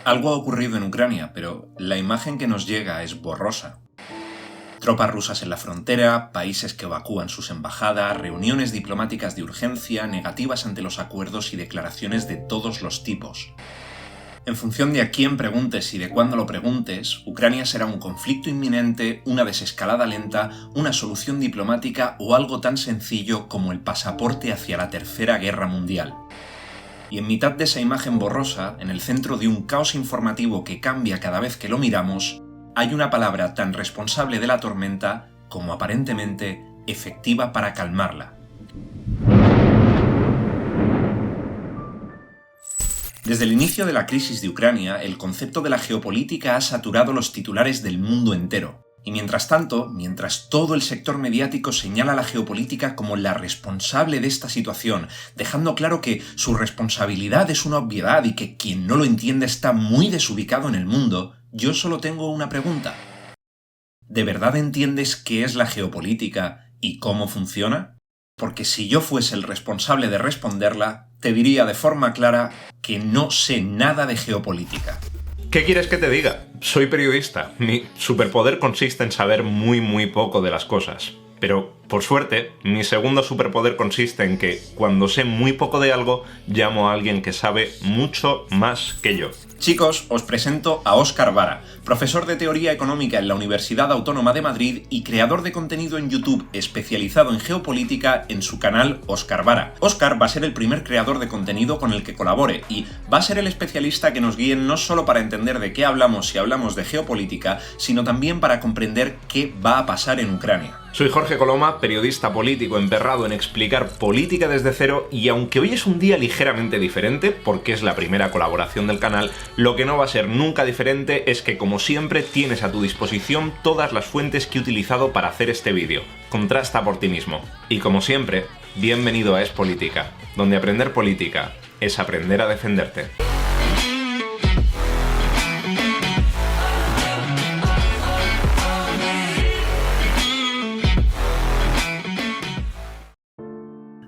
Algo ha ocurrido en Ucrania, pero la imagen que nos llega es borrosa. Tropas rusas en la frontera, países que evacúan sus embajadas, reuniones diplomáticas de urgencia, negativas ante los acuerdos y declaraciones de todos los tipos. En función de a quién preguntes y de cuándo lo preguntes, Ucrania será un conflicto inminente, una desescalada lenta, una solución diplomática o algo tan sencillo como el pasaporte hacia la Tercera Guerra Mundial. Y en mitad de esa imagen borrosa, en el centro de un caos informativo que cambia cada vez que lo miramos, hay una palabra tan responsable de la tormenta como aparentemente efectiva para calmarla. Desde el inicio de la crisis de Ucrania, el concepto de la geopolítica ha saturado los titulares del mundo entero. Y mientras tanto, mientras todo el sector mediático señala a la geopolítica como la responsable de esta situación, dejando claro que su responsabilidad es una obviedad y que quien no lo entiende está muy desubicado en el mundo, yo solo tengo una pregunta. ¿De verdad entiendes qué es la geopolítica y cómo funciona? Porque si yo fuese el responsable de responderla, te diría de forma clara que no sé nada de geopolítica. ¿Qué quieres que te diga? Soy periodista. Mi superpoder consiste en saber muy poco de las cosas. Pero, por suerte, mi segundo superpoder consiste en que, cuando sé muy poco de algo, llamo a alguien que sabe mucho más que yo. Chicos, os presento a Óscar Vara, profesor de Teoría Económica en la Universidad Autónoma de Madrid y creador de contenido en YouTube especializado en geopolítica en su canal Óscar Vara. Óscar va a ser el primer creador de contenido con el que colabore y va a ser el especialista que nos guíe no solo para entender de qué hablamos si hablamos de geopolítica, sino también para comprender qué va a pasar en Ucrania. Soy Jorge Coloma, periodista político emperrado en explicar política desde cero, y aunque hoy es un día ligeramente diferente, porque es la primera colaboración del canal, lo que no va a ser nunca diferente es que, como siempre, tienes a tu disposición todas las fuentes que he utilizado para hacer este vídeo. Contrasta por ti mismo. Y como siempre, bienvenido a Es Política, donde aprender política es aprender a defenderte.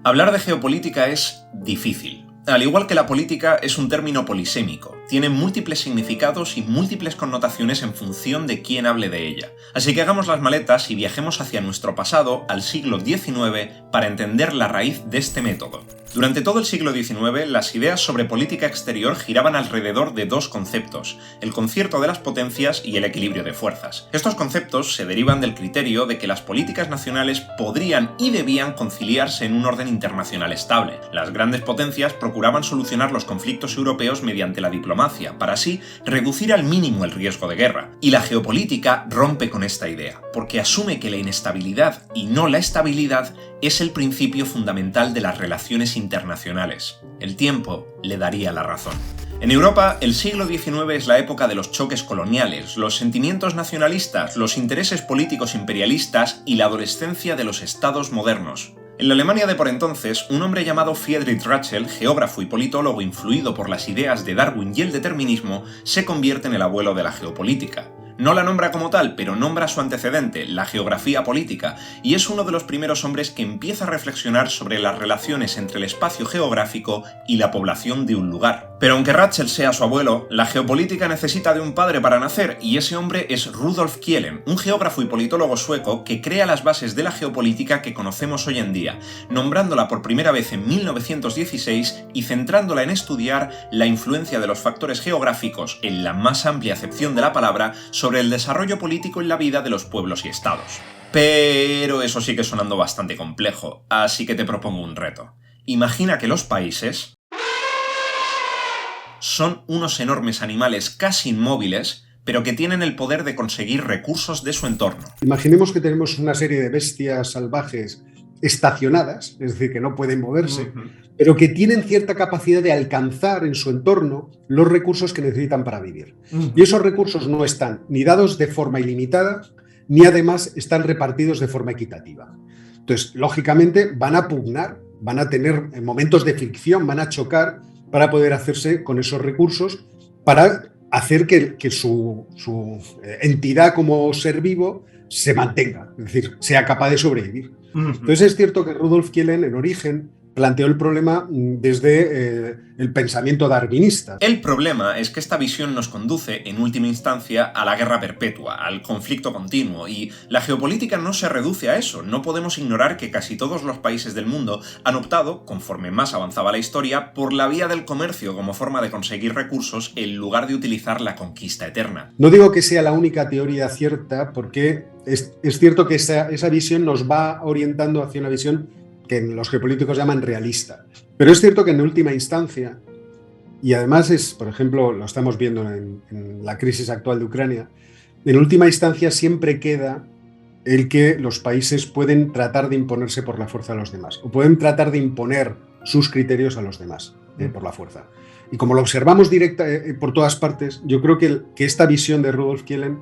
Hablar de geopolítica es difícil. Al igual que la política, es un término polisémico. Tiene múltiples significados y múltiples connotaciones en función de quién hable de ella. Así que hagamos las maletas y viajemos hacia nuestro pasado, al siglo XIX, para entender la raíz de este método. Durante todo el siglo XIX, las ideas sobre política exterior giraban alrededor de dos conceptos: el concierto de las potencias y el equilibrio de fuerzas. Estos conceptos se derivan del criterio de que las políticas nacionales podrían y debían conciliarse en un orden internacional estable. Las grandes potencias procuraban solucionar los conflictos europeos mediante la diplomacia, para así reducir al mínimo el riesgo de guerra. Y la geopolítica rompe con esta idea, porque asume que la inestabilidad y no la estabilidad es el principio fundamental de las relaciones internacionales. El tiempo le daría la razón. En Europa, el siglo XIX es la época de los choques coloniales, los sentimientos nacionalistas, los intereses políticos imperialistas y la adolescencia de los estados modernos. En la Alemania de por entonces, un hombre llamado Friedrich Ratzel, geógrafo y politólogo influido por las ideas de Darwin y el determinismo, se convierte en el abuelo de la geopolítica. No la nombra como tal, pero nombra su antecedente, la geografía política, y es uno de los primeros hombres que empieza a reflexionar sobre las relaciones entre el espacio geográfico y la población de un lugar. Pero aunque Ratzel sea su abuelo, la geopolítica necesita de un padre para nacer, y ese hombre es Rudolf Kielen, un geógrafo y politólogo sueco que crea las bases de la geopolítica que conocemos hoy en día, nombrándola por primera vez en 1916 y centrándola en estudiar la influencia de los factores geográficos, en la más amplia acepción de la palabra, sobre el desarrollo político en la vida de los pueblos y estados. Pero eso sigue sonando bastante complejo, así que te propongo un reto. Imagina que los países son unos enormes animales casi inmóviles, pero que tienen el poder de conseguir recursos de su entorno. Imaginemos que tenemos una serie de bestias salvajes estacionadas, es decir, que no pueden moverse, pero que tienen cierta capacidad de alcanzar en su entorno los recursos que necesitan para vivir. Y esos recursos no están ni dados de forma ilimitada, ni además están repartidos de forma equitativa. Entonces, lógicamente, van a pugnar, van a tener momentos de fricción, van a chocar para poder hacerse con esos recursos, para hacer que su entidad como ser vivo se mantenga, es decir, sea capaz de sobrevivir. Entonces es cierto que Rudolf Kielen, en origen, planteó el problema desde el pensamiento darwinista. El problema es que esta visión nos conduce, en última instancia, a la guerra perpetua, al conflicto continuo, y la geopolítica no se reduce a eso. No podemos ignorar que casi todos los países del mundo han optado, conforme más avanzaba la historia, por la vía del comercio como forma de conseguir recursos en lugar de utilizar la conquista eterna. No digo que sea la única teoría cierta, porque es cierto que esa visión nos va orientando hacia una visión que los geopolíticos llaman realista. Pero es cierto que en última instancia, y además por ejemplo, lo estamos viendo en la crisis actual de Ucrania, en última instancia siempre queda el que los países pueden tratar de imponerse por la fuerza a los demás, o pueden tratar de imponer sus criterios a los demás por la fuerza. Y como lo observamos por todas partes, yo creo que esta visión de Rudolf Kielen,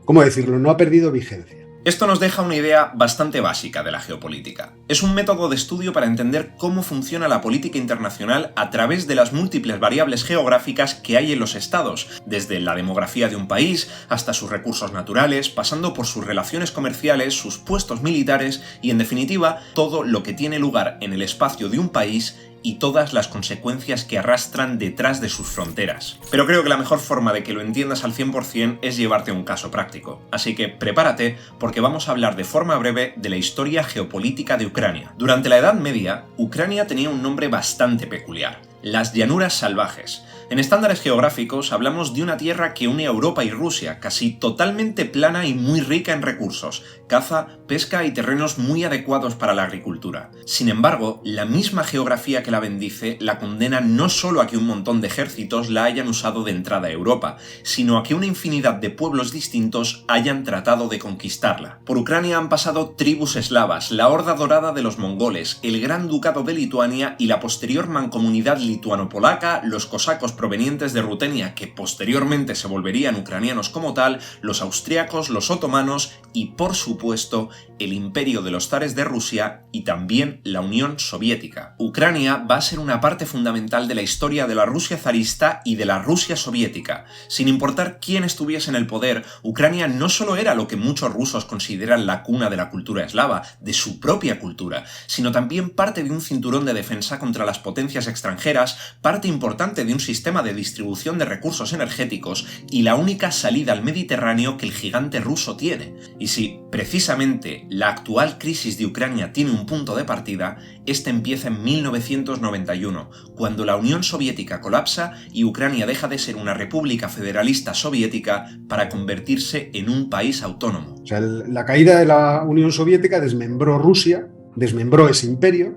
¿cómo decirlo?, no ha perdido vigencia. Esto nos deja una idea bastante básica de la geopolítica. Es un método de estudio para entender cómo funciona la política internacional a través de las múltiples variables geográficas que hay en los estados, desde la demografía de un país hasta sus recursos naturales, pasando por sus relaciones comerciales, sus puestos militares y, en definitiva, todo lo que tiene lugar en el espacio de un país y todas las consecuencias que arrastran detrás de sus fronteras. Pero creo que la mejor forma de que lo entiendas al 100% es llevarte a un caso práctico. Así que prepárate, porque vamos a hablar de forma breve de la historia geopolítica de Ucrania. Durante la Edad Media, Ucrania tenía un nombre bastante peculiar: las llanuras salvajes. En estándares geográficos hablamos de una tierra que une a Europa y Rusia, casi totalmente plana y muy rica en recursos, caza, pesca y terrenos muy adecuados para la agricultura. Sin embargo, la misma geografía que la bendice la condena no solo a que un montón de ejércitos la hayan usado de entrada a Europa, sino a que una infinidad de pueblos distintos hayan tratado de conquistarla. Por Ucrania han pasado tribus eslavas, la Horda Dorada de los mongoles, el Gran Ducado de Lituania y la posterior mancomunidad lituano-polaca, los cosacos provenientes de Rutenia, que posteriormente se volverían ucranianos como tal, los austriacos, los otomanos y, por supuesto, el imperio de los zares de Rusia y también la Unión Soviética. Ucrania va a ser una parte fundamental de la historia de la Rusia zarista y de la Rusia soviética. Sin importar quién estuviese en el poder, Ucrania no solo era lo que muchos rusos consideran la cuna de la cultura eslava, de su propia cultura, sino también parte de un cinturón de defensa contra las potencias extranjeras, parte importante de un sistema de distribución de recursos energéticos y la única salida al Mediterráneo que el gigante ruso tiene. Y si, precisamente, la actual crisis de Ucrania tiene un punto de partida, este empieza en 1991, cuando la Unión Soviética colapsa y Ucrania deja de ser una república federalista soviética para convertirse en un país autónomo. O sea, la caída de la Unión Soviética desmembró Rusia, desmembró ese imperio,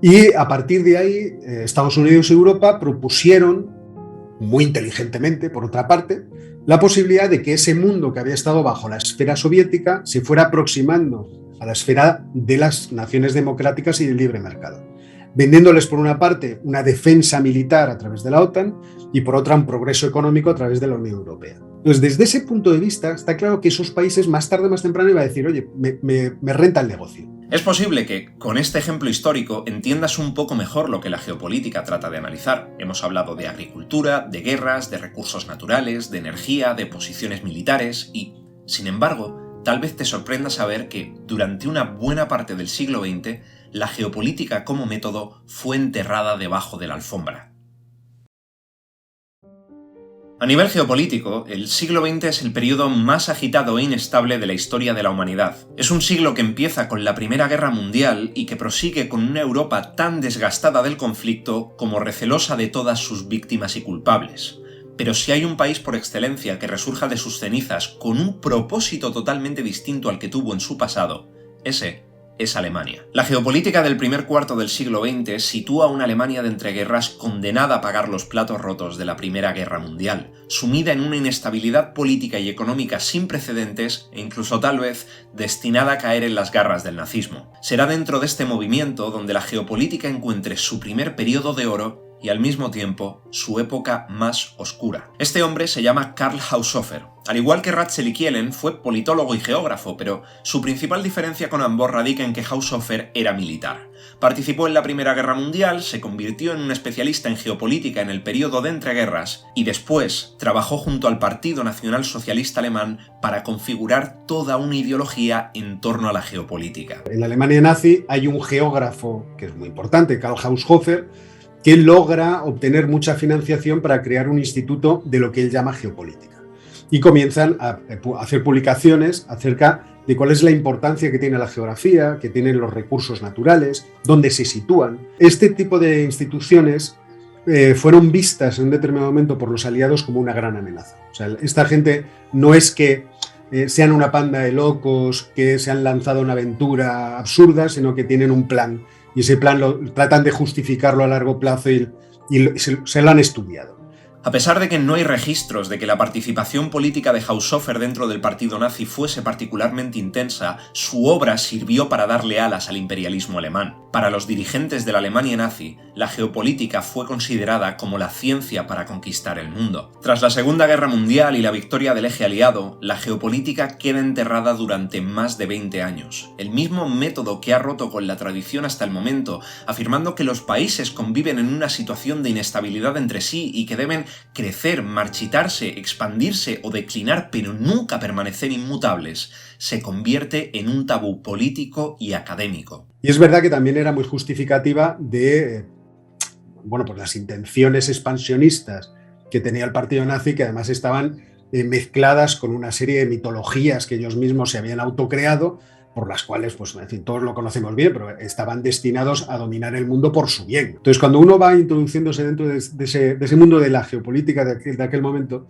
y a partir de ahí Estados Unidos y Europa propusieron, muy inteligentemente por otra parte, la posibilidad de que ese mundo que había estado bajo la esfera soviética se fuera aproximando a la esfera de las naciones democráticas y del libre mercado, vendiéndoles por una parte una defensa militar a través de la OTAN y por otra un progreso económico a través de la Unión Europea. Entonces, desde ese punto de vista, está claro que esos países más tarde o más temprano iban a decir, oye, me renta el negocio. Es posible que, con este ejemplo histórico, entiendas un poco mejor lo que la geopolítica trata de analizar. Hemos hablado de agricultura, de guerras, de recursos naturales, de energía, de posiciones militares y, sin embargo, tal vez te sorprenda saber que, durante una buena parte del siglo XX, la geopolítica como método fue enterrada debajo de la alfombra. A nivel geopolítico, el siglo XX es el periodo más agitado e inestable de la historia de la humanidad. Es un siglo que empieza con la Primera Guerra Mundial y que prosigue con una Europa tan desgastada del conflicto como recelosa de todas sus víctimas y culpables. Pero si hay un país por excelencia que resurja de sus cenizas con un propósito totalmente distinto al que tuvo en su pasado, ese es Alemania. La geopolítica del primer cuarto del siglo XX sitúa a una Alemania de entreguerras condenada a pagar los platos rotos de la Primera Guerra Mundial, sumida en una inestabilidad política y económica sin precedentes e incluso tal vez destinada a caer en las garras del nazismo. Será dentro de este movimiento donde la geopolítica encuentre su primer periodo de oro y al mismo tiempo su época más oscura. Este hombre se llama Karl Haushofer. Al igual que Ratzel y Kielen, fue politólogo y geógrafo, pero su principal diferencia con ambos radica en que Haushofer era militar. Participó en la Primera Guerra Mundial, se convirtió en un especialista en geopolítica en el periodo de entreguerras y después trabajó junto al Partido Nacional Socialista Alemán para configurar toda una ideología en torno a la geopolítica. En la Alemania nazi hay un geógrafo que es muy importante, Karl Haushofer, que logra obtener mucha financiación para crear un instituto de lo que él llama geopolítica. Y comienzan a hacer publicaciones acerca de cuál es la importancia que tiene la geografía, que tienen los recursos naturales, dónde se sitúan. Este tipo de instituciones fueron vistas en un determinado momento por los aliados como una gran amenaza. O sea, esta gente no es que sean una panda de locos que se han lanzado a una aventura absurda, sino que tienen un plan. Y ese plan tratan de justificarlo a largo plazo y se lo han estudiado. A pesar de que no hay registros de que la participación política de Haushofer dentro del partido nazi fuese particularmente intensa, su obra sirvió para darle alas al imperialismo alemán. Para los dirigentes de la Alemania nazi, la geopolítica fue considerada como la ciencia para conquistar el mundo. Tras la Segunda Guerra Mundial y la victoria del eje aliado, la geopolítica queda enterrada durante más de 20 años. El mismo método que ha roto con la tradición hasta el momento, afirmando que los países conviven en una situación de inestabilidad entre sí y que deben crecer, marchitarse, expandirse o declinar, pero nunca permanecer inmutables, se convierte en un tabú político y académico. Y es verdad que también era muy justificativa de pues las intenciones expansionistas que tenía el partido nazi, que además estaban mezcladas con una serie de mitologías que ellos mismos se habían autocreado, por las cuales, pues, en fin, todos lo conocemos bien, pero estaban destinados a dominar el mundo por su bien. Entonces, cuando uno va introduciéndose dentro de ese mundo de la geopolítica de aquel momento,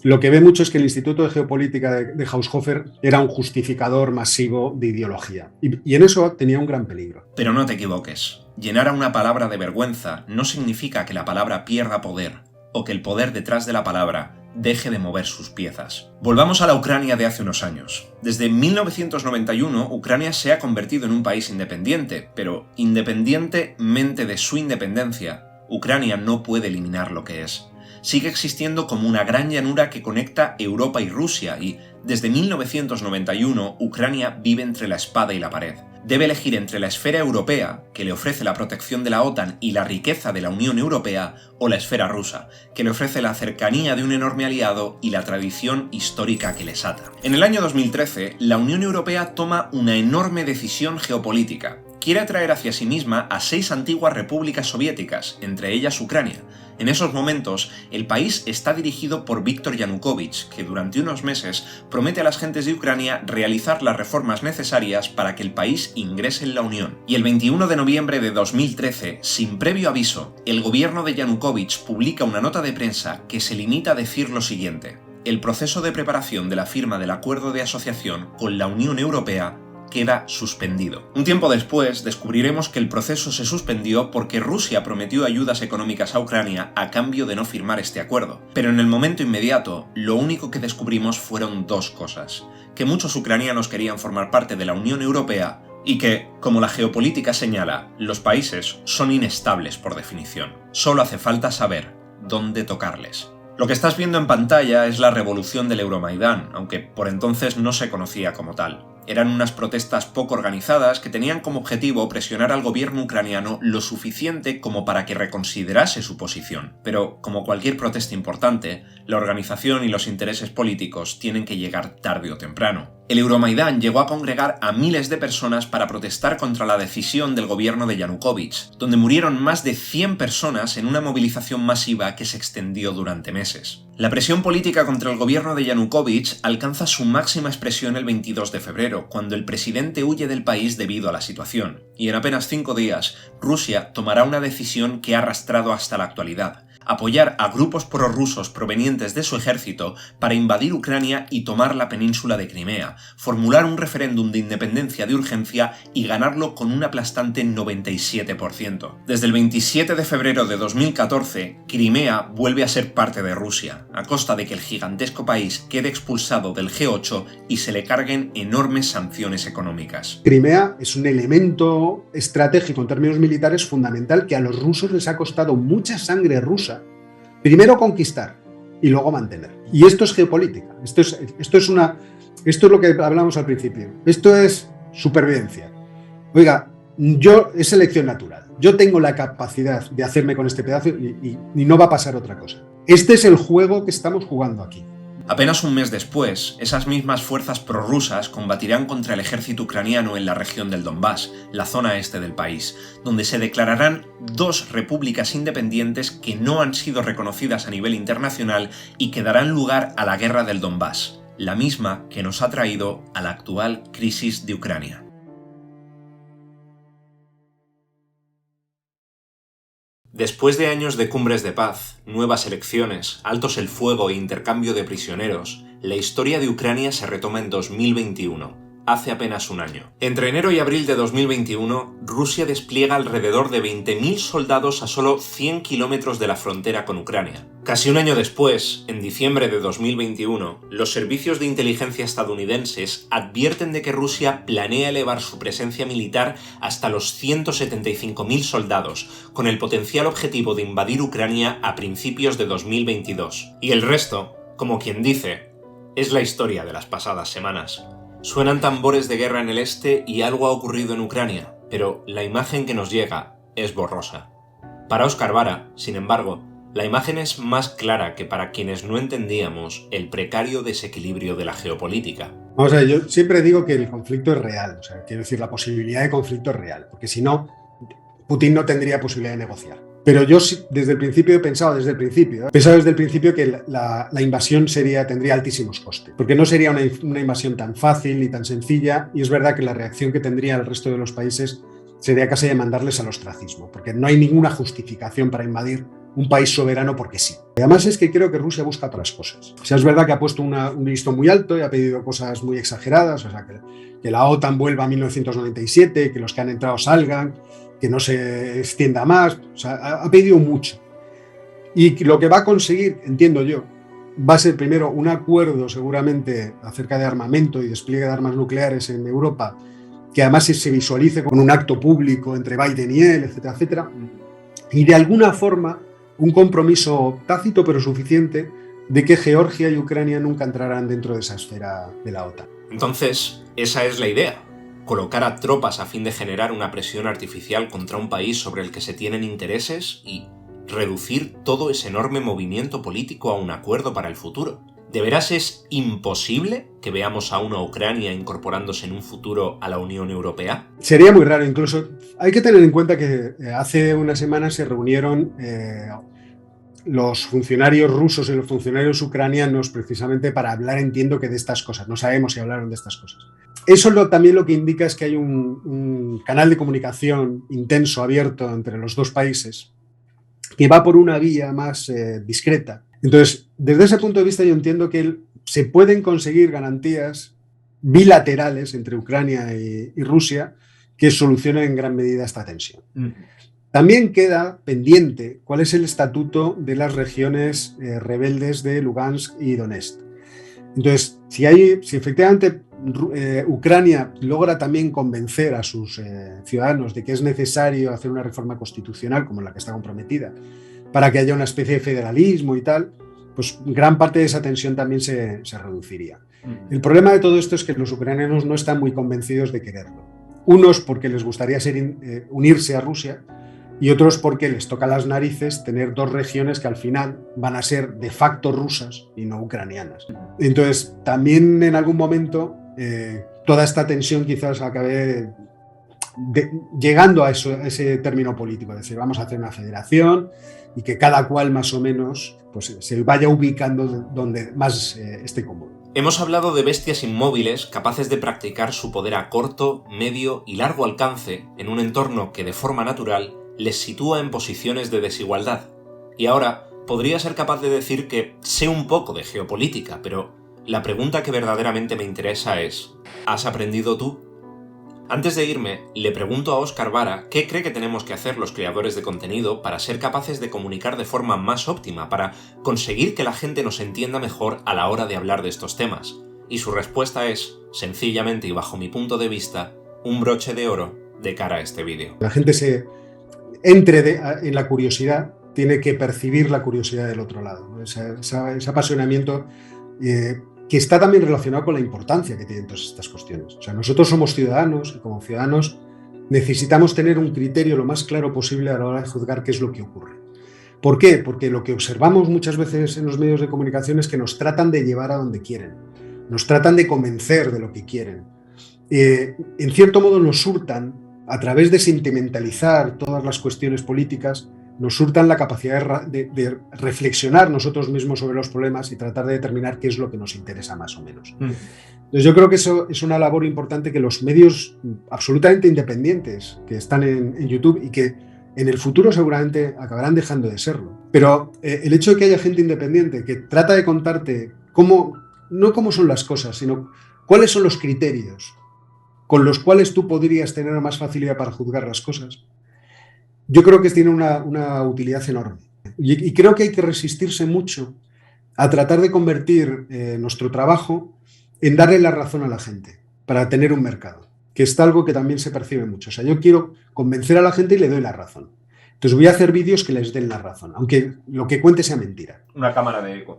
lo que ve mucho es que el Instituto de Geopolítica de Haushofer era un justificador masivo de ideología. Y en eso tenía un gran peligro. Pero no te equivoques. Llenar a una palabra de vergüenza no significa que la palabra pierda poder, o que el poder detrás de la palabra deje de mover sus piezas. Volvamos a la Ucrania de hace unos años. Desde 1991, Ucrania se ha convertido en un país independiente, pero independientemente de su independencia, Ucrania no puede eliminar lo que es. Sigue existiendo como una gran llanura que conecta Europa y Rusia y, desde 1991, Ucrania vive entre la espada y la pared. Debe elegir entre la esfera europea, que le ofrece la protección de la OTAN y la riqueza de la Unión Europea, o la esfera rusa, que le ofrece la cercanía de un enorme aliado y la tradición histórica que les ata. En el año 2013, la Unión Europea toma una enorme decisión geopolítica. Quiere atraer hacia sí misma a 6 antiguas repúblicas soviéticas, entre ellas Ucrania. En esos momentos, el país está dirigido por Viktor Yanukovych, que durante unos meses promete a las gentes de Ucrania realizar las reformas necesarias para que el país ingrese en la Unión. Y el 21 de noviembre de 2013, sin previo aviso, el gobierno de Yanukovych publica una nota de prensa que se limita a decir lo siguiente: el proceso de preparación de la firma del acuerdo de asociación con la Unión Europea queda suspendido. Un tiempo después descubriremos que el proceso se suspendió porque Rusia prometió ayudas económicas a Ucrania a cambio de no firmar este acuerdo. Pero en el momento inmediato, lo único que descubrimos fueron 2 cosas: que muchos ucranianos querían formar parte de la Unión Europea y que, como la geopolítica señala, los países son inestables por definición. Solo hace falta saber dónde tocarles. Lo que estás viendo en pantalla es la revolución del Euromaidán, aunque por entonces no se conocía como tal. Eran unas protestas poco organizadas que tenían como objetivo presionar al gobierno ucraniano lo suficiente como para que reconsiderase su posición. Pero, como cualquier protesta importante, la organización y los intereses políticos tienen que llegar tarde o temprano. El Euromaidán llegó a congregar a miles de personas para protestar contra la decisión del gobierno de Yanukovych, donde murieron más de 100 personas en una movilización masiva que se extendió durante meses. La presión política contra el gobierno de Yanukovych alcanza su máxima expresión el 22 de febrero, cuando el presidente huye del país debido a la situación, y en apenas 5 días, Rusia tomará una decisión que ha arrastrado hasta la actualidad: apoyar a grupos prorrusos provenientes de su ejército para invadir Ucrania y tomar la península de Crimea, formular un referéndum de independencia de urgencia y ganarlo con un aplastante 97%. Desde el 27 de febrero de 2014, Crimea vuelve a ser parte de Rusia, a costa de que el gigantesco país quede expulsado del G8 y se le carguen enormes sanciones económicas. Crimea es un elemento estratégico en términos militares fundamental que a los rusos les ha costado mucha sangre rusa, primero conquistar y luego mantener. Y esto es geopolítica, esto es lo que hablamos al principio, esto es supervivencia. Oiga, es selección natural, yo tengo la capacidad de hacerme con este pedazo y no va a pasar otra cosa. Este es el juego que estamos jugando aquí. Apenas un mes después, esas mismas fuerzas prorrusas combatirán contra el ejército ucraniano en la región del Donbass, la zona este del país, donde se declararán 2 repúblicas independientes que no han sido reconocidas a nivel internacional y que darán lugar a la guerra del Donbass, la misma que nos ha traído a la actual crisis de Ucrania. Después de años de cumbres de paz, nuevas elecciones, altos el fuego e intercambio de prisioneros, la historia de Ucrania se retoma en 2021, hace apenas un año. Entre enero y abril de 2021, Rusia despliega alrededor de 20.000 soldados a solo 100 kilómetros de la frontera con Ucrania. Casi un año después, en diciembre de 2021, los servicios de inteligencia estadounidenses advierten de que Rusia planea elevar su presencia militar hasta los 175.000 soldados, con el potencial objetivo de invadir Ucrania a principios de 2022. Y el resto, como quien dice, es la historia de las pasadas semanas. Suenan tambores de guerra en el este y algo ha ocurrido en Ucrania, pero la imagen que nos llega es borrosa. Para Óscar Vara, sin embargo, la imagen es más clara que para quienes no entendíamos el precario desequilibrio de la geopolítica. Vamos a ver, yo siempre digo que el conflicto es real, quiero decir, la posibilidad de conflicto es real, porque si no, Putin no tendría posibilidad de negociar. Pero yo desde el principio he pensado desde el principio que la invasión tendría altísimos costes, porque no sería una invasión tan fácil ni tan sencilla, y es verdad que la reacción que tendría el resto de los países sería casi de mandarles al ostracismo, porque no hay ninguna justificación para invadir un país soberano porque sí. Además es que creo que Rusia busca otras cosas. O sea, es verdad que ha puesto un listón muy alto y ha pedido cosas muy exageradas, o sea, que la OTAN vuelva a 1997, que los que han entrado salgan, que no se extienda más, o sea, ha pedido mucho. Y lo que va a conseguir, entiendo yo, va a ser primero un acuerdo seguramente acerca de armamento y despliegue de armas nucleares en Europa, que además se visualice con un acto público entre Biden y él, etcétera, etcétera, y de alguna forma un compromiso tácito pero suficiente de que Georgia y Ucrania nunca entrarán dentro de esa esfera de la OTAN. Entonces, esa es la idea. Colocar a tropas a fin de generar una presión artificial contra un país sobre el que se tienen intereses y reducir todo ese enorme movimiento político a un acuerdo para el futuro. ¿De veras es imposible que veamos a una Ucrania incorporándose en un futuro a la Unión Europea? Sería muy raro, incluso hay que tener en cuenta que hace unas semanas se reunieron los funcionarios rusos y los funcionarios ucranianos precisamente para hablar, entiendo que de estas cosas, no sabemos si hablaron de estas cosas. Eso también lo que indica es que hay un canal de comunicación intenso, abierto entre los dos países, que va por una vía más discreta. Entonces, desde ese punto de vista yo entiendo que se pueden conseguir garantías bilaterales entre Ucrania y Rusia que solucionen en gran medida esta tensión. También queda pendiente cuál es el estatuto de las regiones rebeldes de Lugansk y Donetsk. Entonces, si efectivamente Ucrania logra también convencer a sus ciudadanos de que es necesario hacer una reforma constitucional como la que está comprometida para que haya una especie de federalismo y tal, pues gran parte de esa tensión también se reduciría. El problema de todo esto es que los ucranianos no están muy convencidos de quererlo. Unos porque les gustaría unirse a Rusia y otros porque les toca las narices tener dos regiones que al final van a ser de facto rusas y no ucranianas. Entonces, también en algún momento toda esta tensión quizás acabe llegando a ese término político, es decir, vamos a hacer una federación y que cada cual más o menos pues, se vaya ubicando donde más esté cómodo. Hemos hablado de bestias inmóviles capaces de practicar su poder a corto, medio y largo alcance en un entorno que de forma natural les sitúa en posiciones de desigualdad. Y ahora Podría ser capaz de decir que sé un poco de geopolítica, pero la pregunta que verdaderamente me interesa es, ¿has aprendido tú? Antes de irme, le pregunto a Óscar Vara qué cree que tenemos que hacer los creadores de contenido para ser capaces de comunicar de forma más óptima, para conseguir que la gente nos entienda mejor a la hora de hablar de estos temas. Y su respuesta es, sencillamente y bajo mi punto de vista, un broche de oro de cara a este vídeo. La gente se entre en la curiosidad, tiene que percibir la curiosidad del otro lado, ¿no? Ese apasionamiento que está también relacionado con la importancia que tienen todas estas cuestiones. O sea, nosotros somos ciudadanos y como ciudadanos necesitamos tener un criterio lo más claro posible a la hora de juzgar qué es lo que ocurre. ¿Por qué? Porque lo que observamos muchas veces en los medios de comunicación es que nos tratan de llevar a donde quieren, nos tratan de convencer de lo que quieren. En cierto modo nos hurtan, a través de sentimentalizar todas las cuestiones políticas, nos hurtan la capacidad de reflexionar nosotros mismos sobre los problemas y tratar de determinar qué es lo que nos interesa más o menos. Entonces yo creo que eso es una labor importante que los medios absolutamente independientes que están en YouTube y que en el futuro seguramente acabarán dejando de serlo. Pero el hecho de que haya gente independiente que trata de contarte no cómo son las cosas, sino cuáles son los criterios con los cuales tú podrías tener más facilidad para juzgar las cosas, yo creo que tiene una utilidad enorme. Y creo que hay que resistirse mucho a tratar de convertir nuestro trabajo en darle la razón a la gente para tener un mercado, que es algo que también se percibe mucho. O sea, yo quiero convencer a la gente y le doy la razón. Entonces voy a hacer vídeos que les den la razón, aunque lo que cuente sea mentira. Una cámara de eco.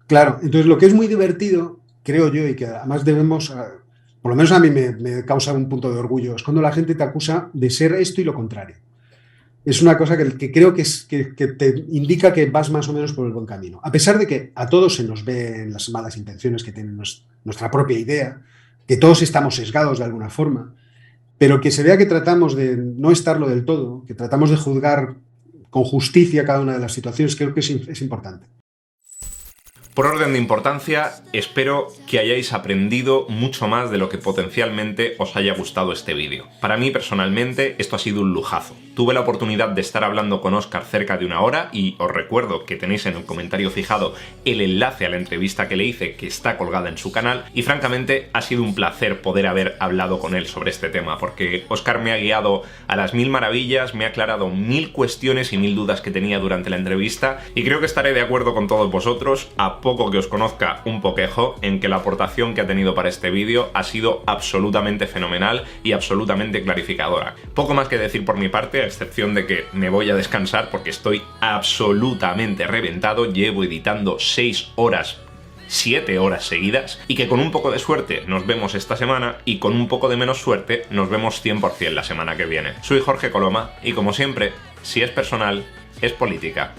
Claro, entonces lo que es muy divertido, creo yo, y que además debemos, por lo menos a mí me causa un punto de orgullo, es cuando la gente te acusa de ser esto y lo contrario. Es una cosa que creo que te indica que vas más o menos por el buen camino. A pesar de que a todos se nos ve en las malas intenciones que tienen nuestra propia idea, que todos estamos sesgados de alguna forma, pero que se vea que tratamos de no estarlo del todo, que tratamos de juzgar con justicia cada una de las situaciones, creo que es importante. Por orden de importancia, espero que hayáis aprendido mucho más de lo que potencialmente os haya gustado este vídeo. Para mí, personalmente, esto ha sido un lujazo. Tuve la oportunidad de estar hablando con Óscar cerca de una hora y os recuerdo que tenéis en el comentario fijado el enlace a la entrevista que le hice, que está colgada en su canal, y francamente ha sido un placer poder haber hablado con él sobre este tema, porque Óscar me ha guiado a las mil maravillas, me ha aclarado 1000 cuestiones y 1000 dudas que tenía durante la entrevista, y creo que estaré de acuerdo con todos vosotros, a poco que os conozca un poquejo, en que la aportación que ha tenido para este vídeo ha sido absolutamente fenomenal y absolutamente clarificadora. Poco más que decir por mi parte, a excepción de que me voy a descansar porque estoy absolutamente reventado, llevo editando 6 horas 7 horas seguidas, y que con un poco de suerte nos vemos esta semana y con un poco de menos suerte nos vemos 100% la semana que viene. Soy Jorge Coloma y como siempre, si es personal, es política.